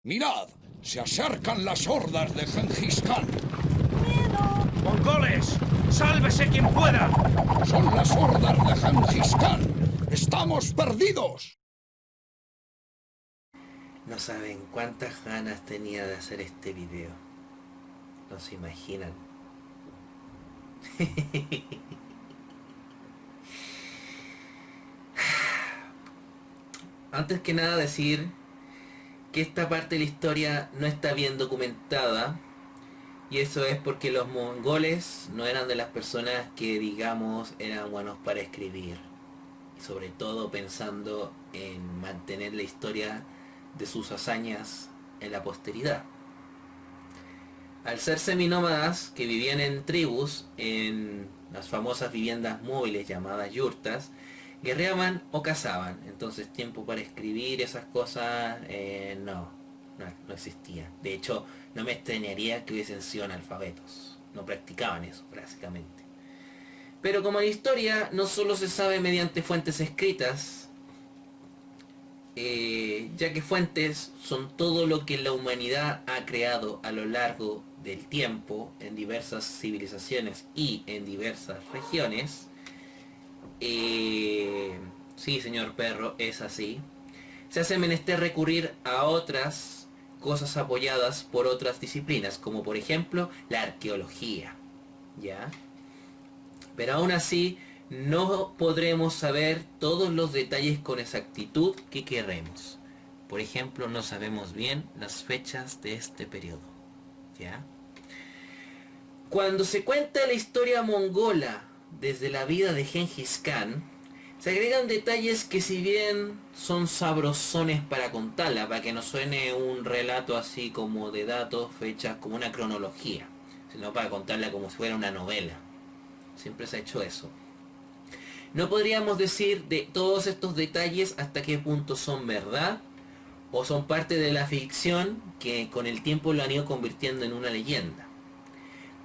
Mirad, se acercan las hordas de Gengis Khan. ¡Mongoles! ¡Sálvese quien pueda! Son las hordas de Gengis Khan. ¡Estamos perdidos! No saben cuántas ganas tenía de hacer este video. No se imaginan. Antes que nada decir que esta parte de la historia no está bien documentada, y eso es porque los mongoles no eran de las personas que, digamos, eran buenos para escribir, y sobre todo pensando en mantener la historia de sus hazañas en la posteridad. Al ser seminómadas que vivían en tribus, en las famosas viviendas móviles llamadas yurtas, guerreaban o cazaban. Entonces tiempo para escribir esas cosas no existía. De hecho, no me extrañaría que hubiesen sido analfabetos. No practicaban eso, básicamente. Pero como la historia no solo se sabe mediante fuentes escritas, ya que fuentes son todo lo que la humanidad ha creado a lo largo del tiempo en diversas civilizaciones y en diversas regiones. Sí, señor perro, es así. Se hace menester recurrir a otras cosas apoyadas por otras disciplinas, como por ejemplo la arqueología, ¿ya? Pero aún así no podremos saber todos los detalles con exactitud que queremos. Por ejemplo, no sabemos bien las fechas de este periodo, ¿ya? Cuando se cuenta la historia mongola desde la vida de Gengis Khan, se agregan detalles que, si bien son sabrosones para contarla, para que no suene un relato así como de datos, fechas, como una cronología, sino para contarla como si fuera una novela. Siempre se ha hecho eso. No podríamos decir de todos estos detalles hasta qué punto son verdad o son parte de la ficción que con el tiempo lo han ido convirtiendo en una leyenda.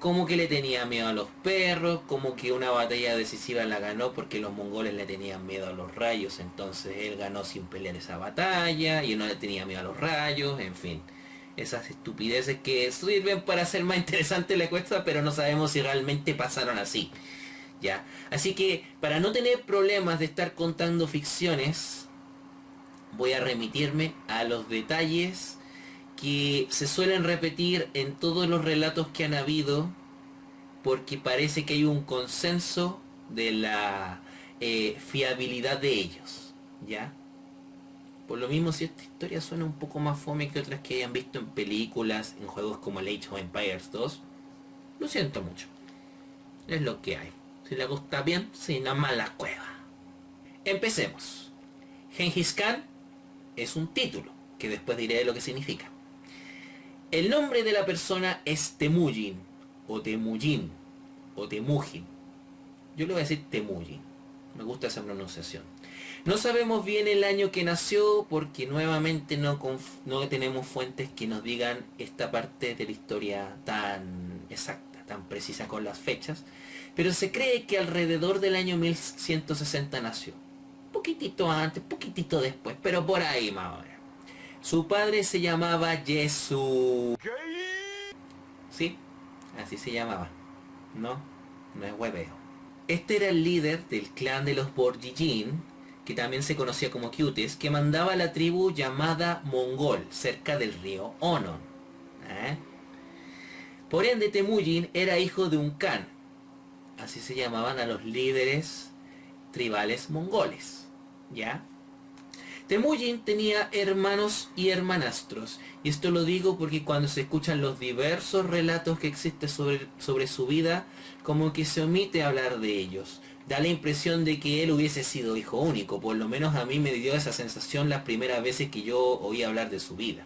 Como que le tenía miedo a los perros, como que una batalla decisiva la ganó porque los mongoles le tenían miedo a los rayos, entonces él ganó sin pelear esa batalla, y él no le tenía miedo a los rayos, en fin. Esas estupideces que sirven para hacer más interesante la cuesta, pero no sabemos si realmente pasaron así. ¿Ya? Así que, para no tener problemas de estar contando ficciones, voy a remitirme a los detalles que se suelen repetir en todos los relatos que han habido, porque parece que hay un consenso de la fiabilidad de ellos, ¿ya? Por lo mismo, si esta historia suena un poco más fome que otras que hayan visto en películas, en juegos como el Age of Empires 2, lo siento mucho. Es lo que hay. Si le gusta bien, si no, mala cueva. Empecemos. Gengis Khan es un título, que después diré lo que significa. El nombre de la persona es Temujin, o Temujin, o Temujin. Yo le voy a decir Temujin. Me gusta esa pronunciación. No sabemos bien el año que nació, porque nuevamente no tenemos fuentes que nos digan esta parte de la historia tan exacta, tan precisa con las fechas. Pero se cree que alrededor del año 1160 nació. Poquitito antes, poquitito después, pero por ahí más o menos. Su padre se llamaba Yesu. Sí, así se llamaba. No es hueveo. Este era el líder del clan de los Borjigin, que también se conocía como Kyutes, que mandaba a la tribu llamada Mongol, cerca del río Onon. Por ende, Temujin era hijo de un Khan. Así se llamaban a los líderes tribales mongoles, ¿ya? Temujin tenía hermanos y hermanastros, y esto lo digo porque cuando se escuchan los diversos relatos que existen sobre su vida, como que se omite hablar de ellos. Da la impresión de que él hubiese sido hijo único, por lo menos a mí me dio esa sensación las primeras veces que yo oí hablar de su vida.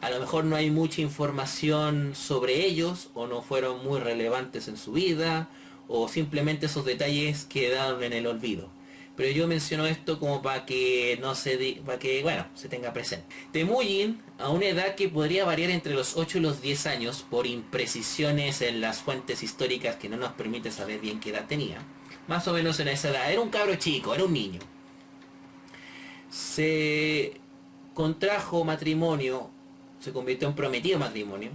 A lo mejor no hay mucha información sobre ellos, o no fueron muy relevantes en su vida, o simplemente esos detalles quedaron en el olvido. Pero yo menciono esto como para que se tenga presente. Temujin, a una edad que podría variar entre los 8 y los 10 años, por imprecisiones en las fuentes históricas que no nos permite saber bien qué edad tenía, más o menos en esa edad, era un cabro chico, era un niño. Se contrajo matrimonio se convirtió en prometido matrimonio,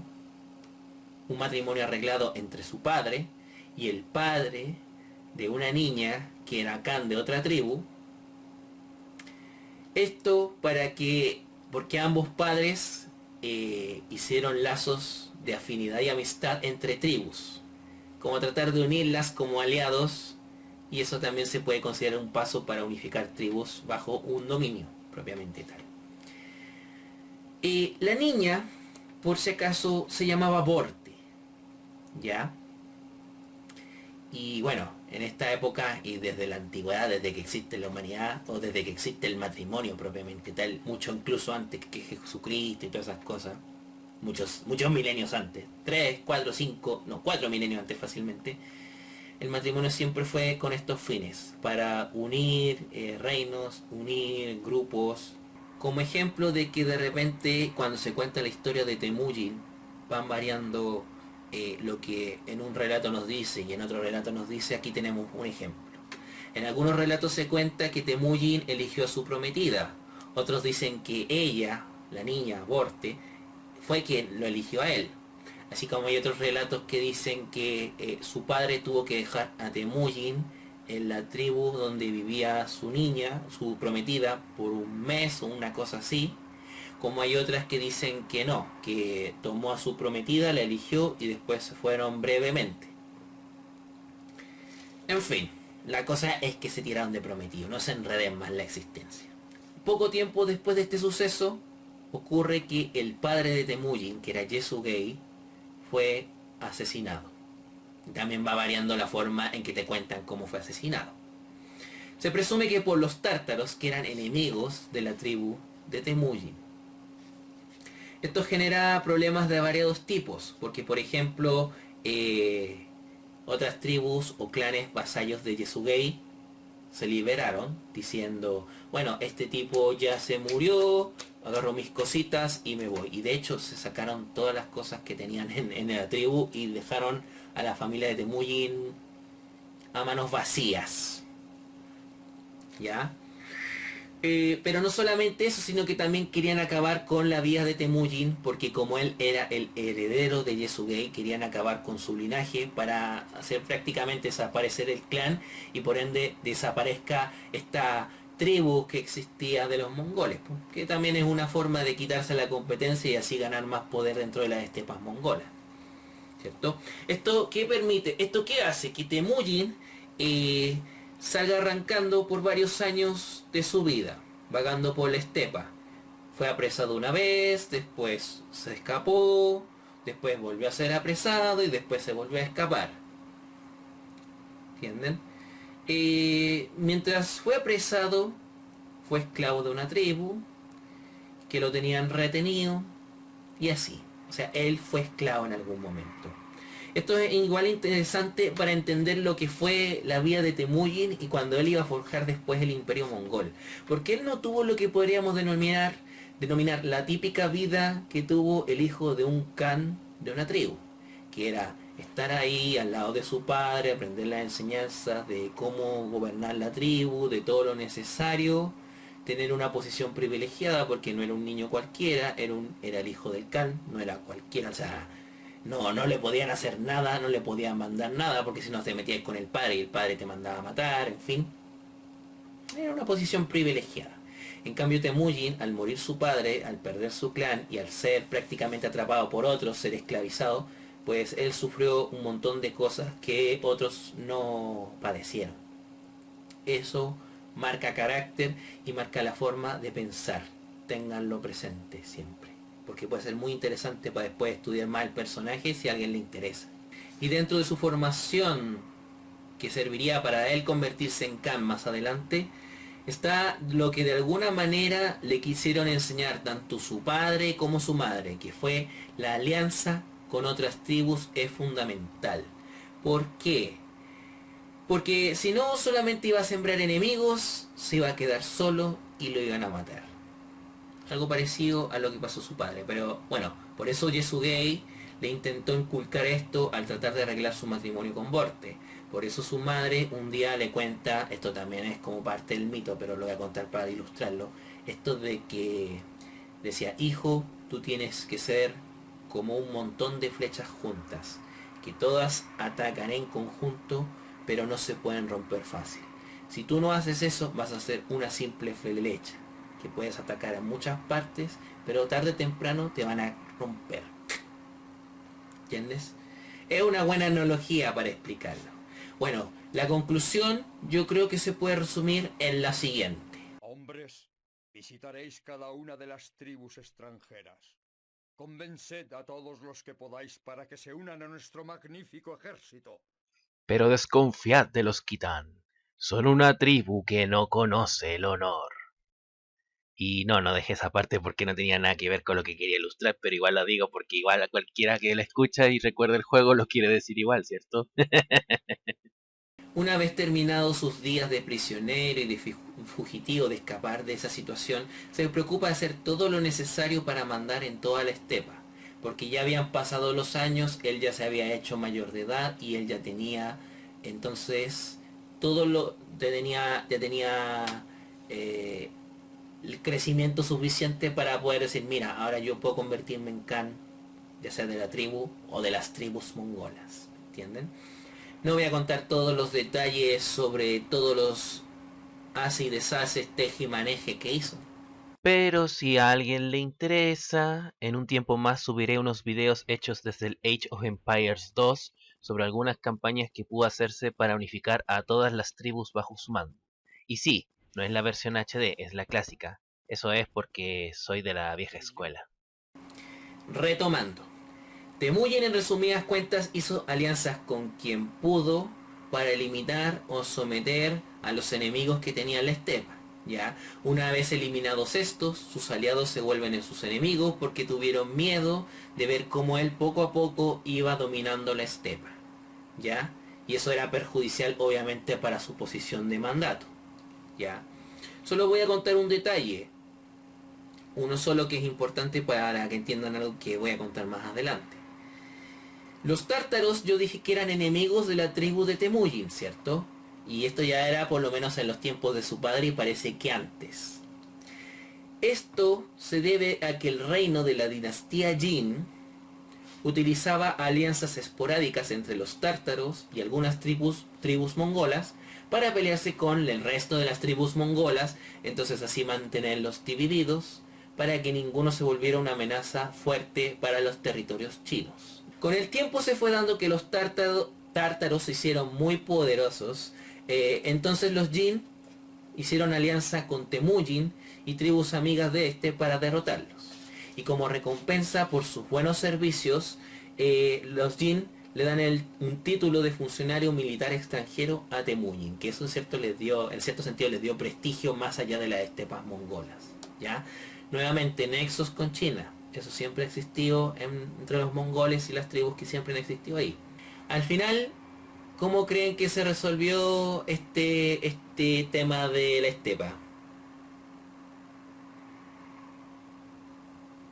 un matrimonio arreglado entre su padre y el padre de una niña que era Khan de otra tribu. Esto porque ambos padres hicieron lazos de afinidad y amistad entre tribus, como tratar de unirlas como aliados, y eso también se puede considerar un paso para unificar tribus bajo un dominio propiamente tal. La niña, por si acaso, se llamaba Borte, ¿ya? Y bueno, en esta época y desde la antigüedad, desde que existe la humanidad, o desde que existe el matrimonio propiamente tal, mucho incluso antes que Jesucristo y todas esas cosas, muchos milenios antes, 3, 4, 5, no, 4 milenios antes fácilmente, el matrimonio siempre fue con estos fines, para unir reinos, unir grupos. Como ejemplo de que de repente cuando se cuenta la historia de Temujin van variando lo que en un relato nos dice y en otro relato nos dice. Aquí tenemos un ejemplo. En algunos relatos se cuenta que Temujin eligió a su prometida, otros dicen que ella, la niña Borte, fue quien lo eligió a él. Así como hay otros relatos que dicen que su padre tuvo que dejar a Temujin en la tribu donde vivía su niña, su prometida, por un mes o una cosa así. Como hay otras que dicen que no, que tomó a su prometida, la eligió y después se fueron brevemente. En fin, la cosa es que se tiraron de prometido, no se enreden más la existencia. Poco tiempo después de este suceso, ocurre que el padre de Temujin, que era Yesugei, fue asesinado. También va variando la forma en que te cuentan cómo fue asesinado. Se presume que por los tártaros, que eran enemigos de la tribu de Temujin. Esto genera problemas de variados tipos, porque por ejemplo, otras tribus o clanes vasallos de Yesugei se liberaron diciendo, bueno, este tipo ya se murió, agarro mis cositas y me voy. Y de hecho se sacaron todas las cosas que tenían en la tribu y dejaron a la familia de Temujin a manos vacías. ¿Ya? Pero no solamente eso, sino que también querían acabar con la vida de Temujin, porque como él era el heredero de Yesugei, querían acabar con su linaje para hacer prácticamente desaparecer el clan y por ende desaparezca esta tribu que existía de los mongoles, que también es una forma de quitarse la competencia y así ganar más poder dentro de las estepas mongolas, ¿cierto? ¿Esto qué permite? ¿Esto qué hace? Que Temujin salga arrancando por varios años de su vida, vagando por la estepa. Fue apresado una vez, después se escapó, después volvió a ser apresado y después se volvió a escapar. ¿Entienden? Mientras fue apresado, fue esclavo de una tribu, que lo tenían retenido, y así. O sea, él fue esclavo en algún momento. Esto es igual interesante para entender lo que fue la vida de Temujin y cuando él iba a forjar después el imperio mongol. Porque él no tuvo lo que podríamos denominar la típica vida que tuvo el hijo de un Khan de una tribu. Que era estar ahí al lado de su padre, aprender las enseñanzas de cómo gobernar la tribu, de todo lo necesario, tener una posición privilegiada porque no era un niño cualquiera, era el hijo del Khan, no era cualquiera, o sea, no le podían hacer nada, no le podían mandar nada, porque si no te metías con el padre y el padre te mandaba a matar, en fin. Era una posición privilegiada. En cambio Temujin, al morir su padre, al perder su clan y al ser prácticamente atrapado por otros, ser esclavizado, pues él sufrió un montón de cosas que otros no padecieron. Eso marca carácter y marca la forma de pensar. Ténganlo presente siempre, porque puede ser muy interesante para después estudiar más el personaje si a alguien le interesa. Y dentro de su formación, que serviría para él convertirse en Khan más adelante, está lo que de alguna manera le quisieron enseñar tanto su padre como su madre, que fue la alianza con otras tribus es fundamental. ¿Por qué? Porque si no, solamente iba a sembrar enemigos, se iba a quedar solo y lo iban a matar. Algo parecido a lo que pasó a su padre, pero bueno, por eso Yesugei le intentó inculcar esto al tratar de arreglar su matrimonio con Borte. Por eso su madre un día le cuenta, esto también es como parte del mito, pero lo voy a contar para ilustrarlo, esto de que decía, hijo, tú tienes que ser como un montón de flechas juntas, que todas atacan en conjunto, pero no se pueden romper fácil. Si tú no haces eso, vas a ser una simple flecha, que puedes atacar en muchas partes, pero tarde o temprano te van a romper. ¿Entiendes? Es una buena analogía para explicarlo. Bueno, la conclusión yo creo que se puede resumir en la siguiente. Hombres, visitaréis cada una de las tribus extranjeras. Convenced a todos los que podáis para que se unan a nuestro magnífico ejército. Pero desconfiad de los Kitán. Son una tribu que no conoce el honor. Y no dejé esa parte porque no tenía nada que ver con lo que quería ilustrar, pero igual lo digo porque igual a cualquiera que lo escucha y recuerde el juego lo quiere decir igual, ¿cierto? Una vez terminados sus días de prisionero y de fugitivo de escapar de esa situación, se preocupa de hacer todo lo necesario para mandar en toda la estepa, porque ya habían pasado los años, él ya se había hecho mayor de edad y él ya tenía, entonces, todo lo ya tenía el crecimiento suficiente para poder decir, mira, ahora yo puedo convertirme en Khan, ya sea de la tribu o de las tribus mongolas, ¿entienden? No voy a contar todos los detalles sobre todos los hace y deshaces, teje y maneje que hizo. Pero si a alguien le interesa, en un tiempo más subiré unos videos hechos desde el Age of Empires 2 sobre algunas campañas que pudo hacerse para unificar a todas las tribus bajo su mando. Y sí, no es la versión HD, es la clásica. Eso es porque soy de la vieja escuela. Retomando. Temujin en resumidas cuentas hizo alianzas con quien pudo para eliminar o someter a los enemigos que tenía la estepa. ¿Ya? Una vez eliminados estos, sus aliados se vuelven en sus enemigos porque tuvieron miedo de ver cómo él poco a poco iba dominando la estepa. ¿Ya? Y eso era perjudicial obviamente para su posición de mandato. ¿Ya? Solo voy a contar un detalle. Uno solo que es importante para que entiendan algo que voy a contar más adelante. Los tártaros yo dije que eran enemigos de la tribu de Temujin, ¿cierto? Y esto ya era por lo menos en los tiempos de su padre y parece que antes. Esto se debe a que el reino de la dinastía Jin utilizaba alianzas esporádicas entre los tártaros y algunas tribus mongolas para pelearse con el resto de las tribus mongolas, entonces así mantenerlos divididos para que ninguno se volviera una amenaza fuerte para los territorios chinos. Con el tiempo se fue dando que los tártaros se hicieron muy poderosos, entonces los Jin hicieron alianza con Temujin y tribus amigas de este para derrotarlos. Y como recompensa por sus buenos servicios, los Jin le dan un título de funcionario militar extranjero a Temujin, que eso en cierto sentido les dio prestigio más allá de las estepas mongolas. ¿Ya? Nuevamente, nexos con China. Eso siempre ha existido entre los mongoles y las tribus que siempre han existido ahí. Al final, ¿cómo creen que se resolvió este tema de la estepa?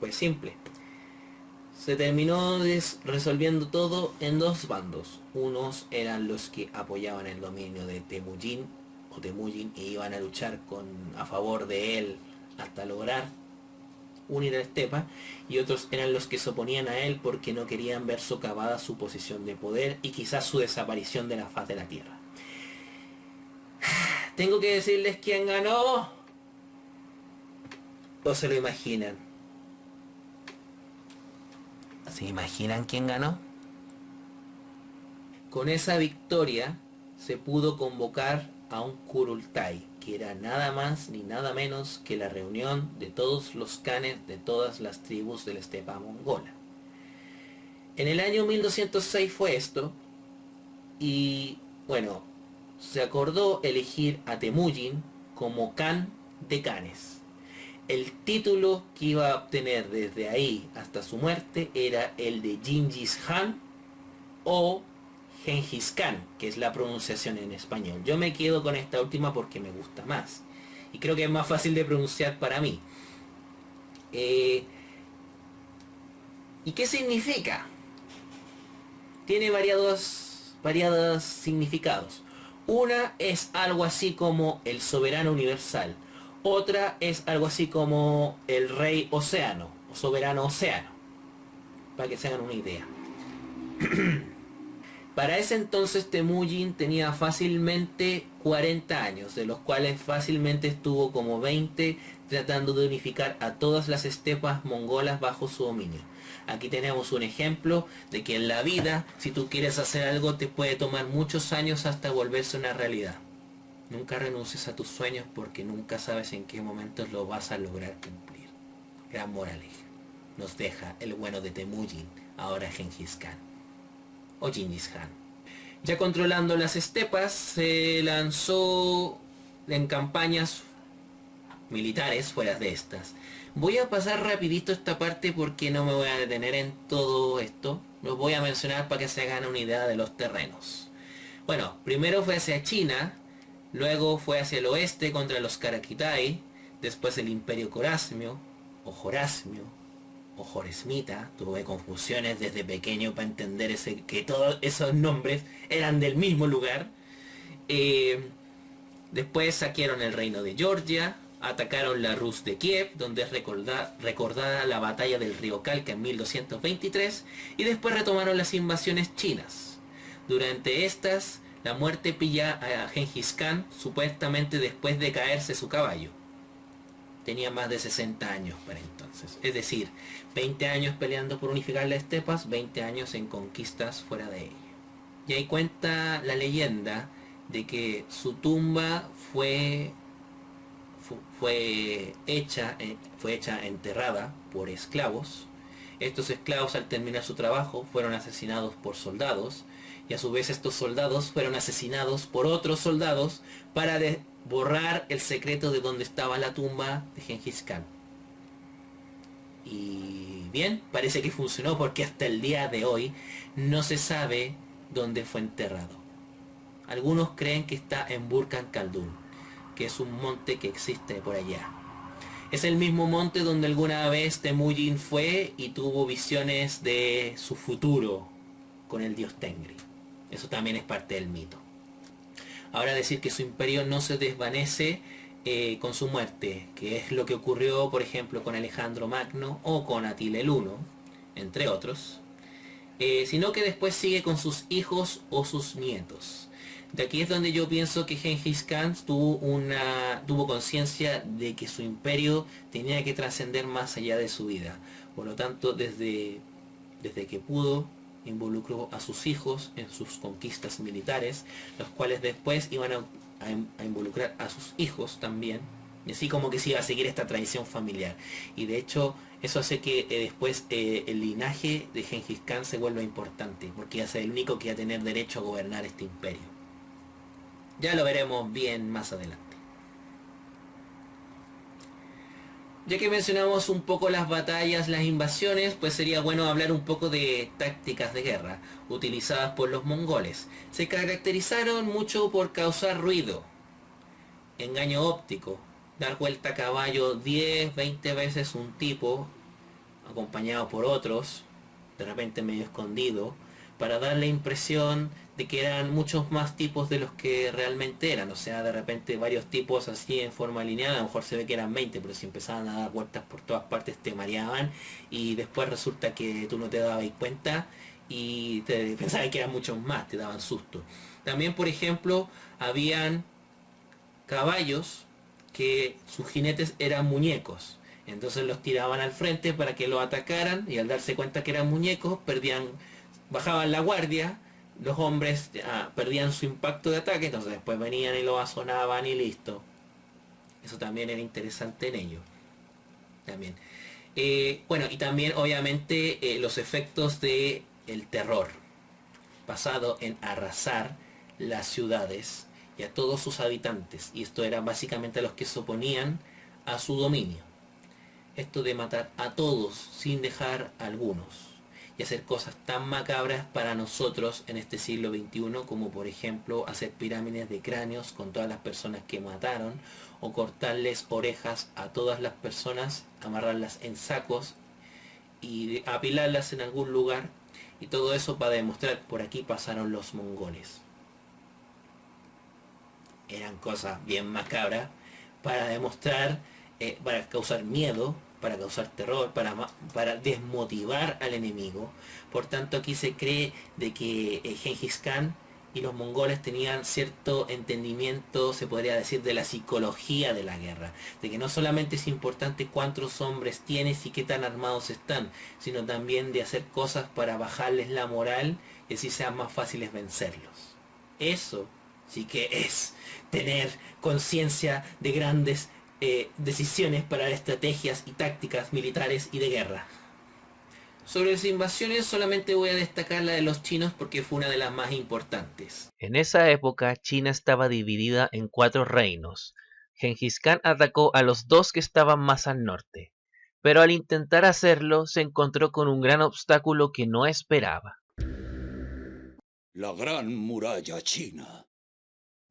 Pues simple. Se terminó resolviendo todo en dos bandos. Unos eran los que apoyaban el dominio de Temujin y iban a luchar a favor de él hasta lograr unir a la estepa, y otros eran los que se oponían a él porque no querían ver socavada su posición de poder y quizás su desaparición de la faz de la tierra. ¿Tengo que decirles quién ganó? ¿O se lo imaginan? ¿Se imaginan quién ganó? Con esa victoria se pudo convocar a un Kurultai, que era nada más ni nada menos que la reunión de todos los khanes de todas las tribus de la estepa mongola. En el año 1206 fue esto, y bueno, se acordó elegir a Temujin como Khan de Khanes. El título que iba a obtener desde ahí hasta su muerte era el de Genghis Khan o Genghis Khan, que es la pronunciación en español. Yo me quedo con esta última porque me gusta más y creo que es más fácil de pronunciar para mí. ¿Y qué significa? Tiene variados significados. Una es algo así como el soberano universal. Otra es algo así como el rey océano. soberano océano, para que se hagan una idea. Para ese entonces Temujin tenía fácilmente 40 años, de los cuales fácilmente estuvo como 20 tratando de unificar a todas las estepas mongolas bajo su dominio. Aquí tenemos un ejemplo de que en la vida, si tú quieres hacer algo, te puede tomar muchos años hasta volverse una realidad. Nunca renuncies a tus sueños porque nunca sabes en qué momentos lo vas a lograr cumplir. Gran moraleja nos deja el bueno de Temujin, ahora Genghis Khan o Genghis Khan. Ya controlando las estepas, se lanzó en campañas militares fuera de estas. Voy a pasar rapidito esta parte porque no me voy a detener en todo esto. Los voy a mencionar para que se hagan una idea de los terrenos. Bueno, primero fue hacia China, luego fue hacia el oeste contra los Karakitai, después el Imperio Corasmio, o Jorasmio, o Joresmita. Tuve confusiones desde pequeño para entender que todos esos nombres eran del mismo lugar. Después saquearon el reino de Georgia, atacaron la Rus de Kiev, donde es recordada la batalla del río Kalka en 1223, y después retomaron las invasiones chinas. Durante estas, la muerte pilla a Genghis Khan, supuestamente después de caerse su caballo. Tenía más de 60 años para entonces, es decir, 20 años peleando por unificar las estepas, 20 años en conquistas fuera de ella. Y ahí cuenta la leyenda de que su tumba fue hecha enterrada por esclavos. Estos esclavos, al terminar su trabajo, fueron asesinados por soldados, y a su vez estos soldados fueron asesinados por otros soldados para borrar el secreto de dónde estaba la tumba de Genghis Khan. Y bien, parece que funcionó porque hasta el día de hoy no se sabe dónde fue enterrado. Algunos creen que está en Burkan Khaldun, que es un monte que existe por allá. Es el mismo monte donde alguna vez Temujin fue y tuvo visiones de su futuro con el dios Tengri. Eso también es parte del mito. Ahora, decir que su imperio no se desvanece con su muerte, que es lo que ocurrió por ejemplo con Alejandro Magno o con Atila el Huno, entre otros, sino que después sigue con sus hijos o sus nietos. De aquí es donde yo pienso que Genghis Khan tuvo conciencia de que su imperio tenía que trascender más allá de su vida. Por lo tanto, desde que pudo, involucró a sus hijos en sus conquistas militares, los cuales después iban a involucrar a sus hijos también, y así como que se iba a seguir esta tradición familiar. Y de hecho, eso hace que después el linaje de Genghis Khan se vuelva importante, porque iba a ser el único que iba a tener derecho a gobernar este imperio. Ya lo veremos bien más adelante. Ya que mencionamos un poco las batallas, las invasiones, pues sería bueno hablar un poco de tácticas de guerra utilizadas por los mongoles. Se caracterizaron mucho por causar ruido, engaño óptico, dar vuelta a caballo 10, 20 veces un tipo, acompañado por otros, de repente medio escondido, para dar la impresión de que eran muchos más tipos de los que realmente eran. O sea, de repente varios tipos así en forma lineal, a lo mejor se ve que eran 20, pero si empezaban a dar vueltas por todas partes te mareaban, y después resulta que tú no te dabas cuenta y te pensabas que eran muchos más, te daban susto. También, por ejemplo, habían caballos que sus jinetes eran muñecos, entonces los tiraban al frente para que los atacaran, y al darse cuenta que eran muñecos, bajaban la guardia, los hombres perdían su impacto de ataque, entonces después venían y lo azonaban y listo. Eso también era interesante en ello. También. Bueno, y también obviamente los efectos de el terror, basado en arrasar las ciudades y a todos sus habitantes. Y esto era básicamente a los que se oponían a su dominio. Esto de matar a todos sin dejar a algunos. Y hacer cosas tan macabras para nosotros en este siglo XXI, como por ejemplo hacer pirámides de cráneos con todas las personas que mataron, o cortarles orejas a todas las personas, amarrarlas en sacos y apilarlas en algún lugar, y todo eso para demostrar: por aquí pasaron los mongoles. Eran cosas bien macabras para demostrar, para causar miedo, para causar terror, para desmotivar al enemigo. Por tanto, aquí se cree de que Gengis Khan y los mongoles tenían cierto entendimiento, se podría decir, de la psicología de la guerra, de que no solamente es importante cuántos hombres tienes y qué tan armados están, sino también de hacer cosas para bajarles la moral y así sean más fáciles vencerlos. Eso sí que es tener conciencia de grandes decisiones para estrategias y tácticas militares y de guerra. Sobre las invasiones solamente voy a destacar la de los chinos porque fue una de las más importantes. En esa época, China estaba dividida en 4 reinos. Gengis Khan atacó a los 2 que estaban más al norte, pero al intentar hacerlo se encontró con un gran obstáculo que no esperaba. La gran muralla china.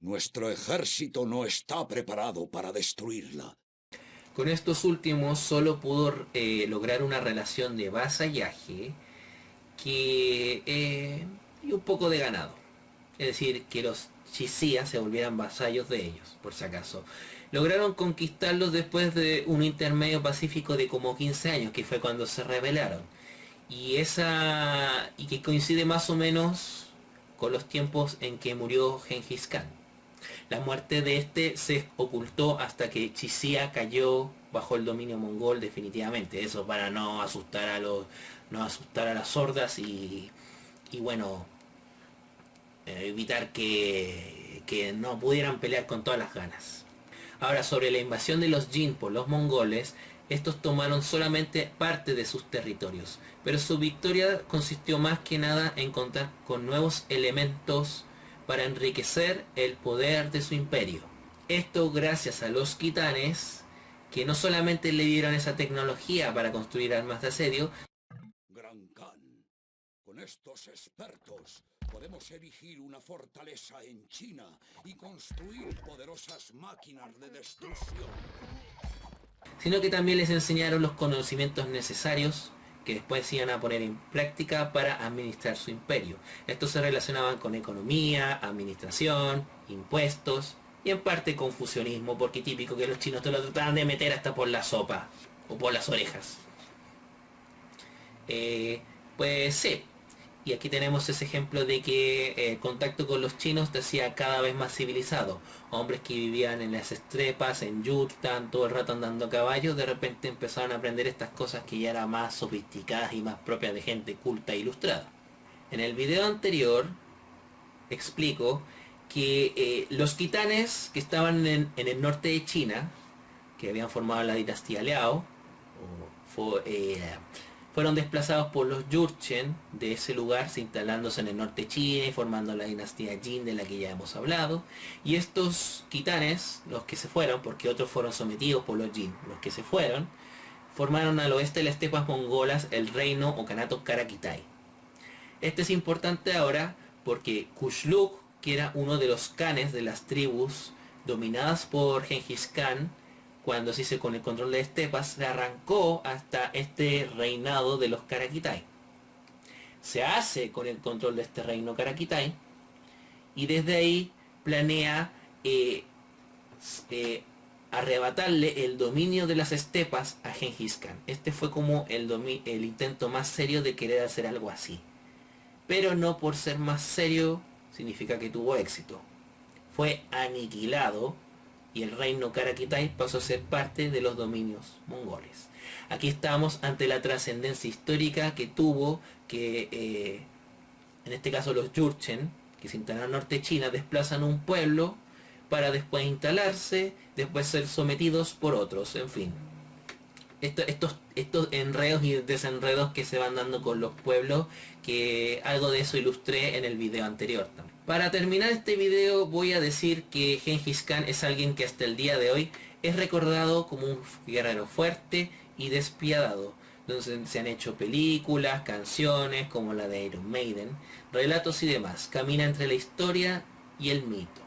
Nuestro ejército no está preparado para destruirla. Con estos últimos solo pudo lograr una relación de vasallaje y un poco de ganado. Es decir, que los chisías se volvieran vasallos de ellos, por si acaso. Lograron conquistarlos después de un intermedio pacífico de como 15 años, que fue cuando se rebelaron. Y que coincide más o menos con los tiempos en que murió Gengis Khan. La muerte de este se ocultó hasta que Chisia cayó bajo el dominio mongol definitivamente. Eso para no asustar a las hordas y bueno, evitar que no pudieran pelear con todas las ganas. Ahora, sobre la invasión de los Jin por los mongoles, estos tomaron solamente parte de sus territorios, pero su victoria consistió más que nada en contar con nuevos elementos para enriquecer el poder de su imperio. Esto gracias a los khitanes, que no solamente le dieron esa tecnología para construir armas de asedio. Gran Khan, con estos expertos podemos erigir una fortaleza en China y construir poderosas máquinas de destrucción. Sino que también les enseñaron los conocimientos necesarios que después se iban a poner en práctica para administrar su imperio. Estos se relacionaban con economía, administración, impuestos y en parte confucianismo, porque típico que los chinos te lo trataban de meter hasta por la sopa o por las orejas. Pues sí, y aquí tenemos ese ejemplo de que el contacto con los chinos te hacía cada vez más civilizado. Hombres que vivían en las estepas, en Yucatán, todo el rato andando a caballo, de repente empezaron a aprender estas cosas que ya eran más sofisticadas y más propias de gente culta e ilustrada. En el video anterior explico que los khitanes que estaban en el norte de China, que habían formado la dinastía Liao, fueron desplazados por los Jurchen de ese lugar, instalándose en el norte de China y formando la dinastía Jin de la que ya hemos hablado. Y estos khitanes, los que se fueron, porque otros fueron sometidos por los Jin, los que se fueron, formaron al oeste de las estepas mongolas el reino o kanato Karakitai. Este es importante ahora porque Kushluk, que era uno de los khanes de las tribus dominadas por Gengis Khan, cuando se hizo con el control de estepas, se arrancó hasta este reinado de los Karakitai. Se hace con el control de este reino Karakitai y desde ahí planea arrebatarle el dominio de las estepas a Gengis Khan. Este fue como el intento más serio de querer hacer algo así. Pero no por ser más serio significa que tuvo éxito. Fue aniquilado y el reino Karakitai pasó a ser parte de los dominios mongoles. Aquí estamos ante la trascendencia histórica que tuvo que, en este caso los Jurchen, que se instalaron al norte de China, desplazan un pueblo para después instalarse, después ser sometidos por otros, en fin. Estos enredos y desenredos que se van dando con los pueblos, que algo de eso ilustré en el video anterior también. Para terminar este video voy a decir que Gengis Khan es alguien que hasta el día de hoy es recordado como un guerrero fuerte y despiadado. Entonces se han hecho películas, canciones como la de Iron Maiden, relatos y demás. Camina entre la historia y el mito.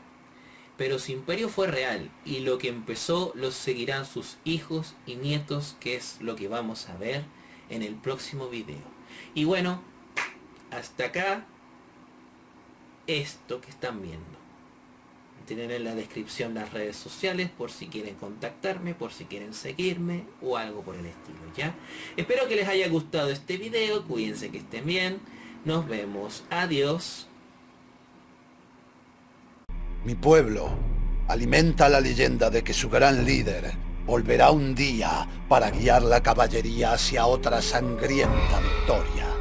Pero su imperio fue real y lo que empezó lo seguirán sus hijos y nietos, que es lo que vamos a ver en el próximo video. Y bueno, hasta acá esto que están viendo. Tienen en la descripción las redes sociales por si quieren contactarme, por si quieren seguirme o algo por el estilo, ¿ya? Espero que les haya gustado este video, cuídense que estén bien, nos vemos, adiós. Mi pueblo alimenta la leyenda de que su gran líder volverá un día para guiar la caballería hacia otra sangrienta victoria.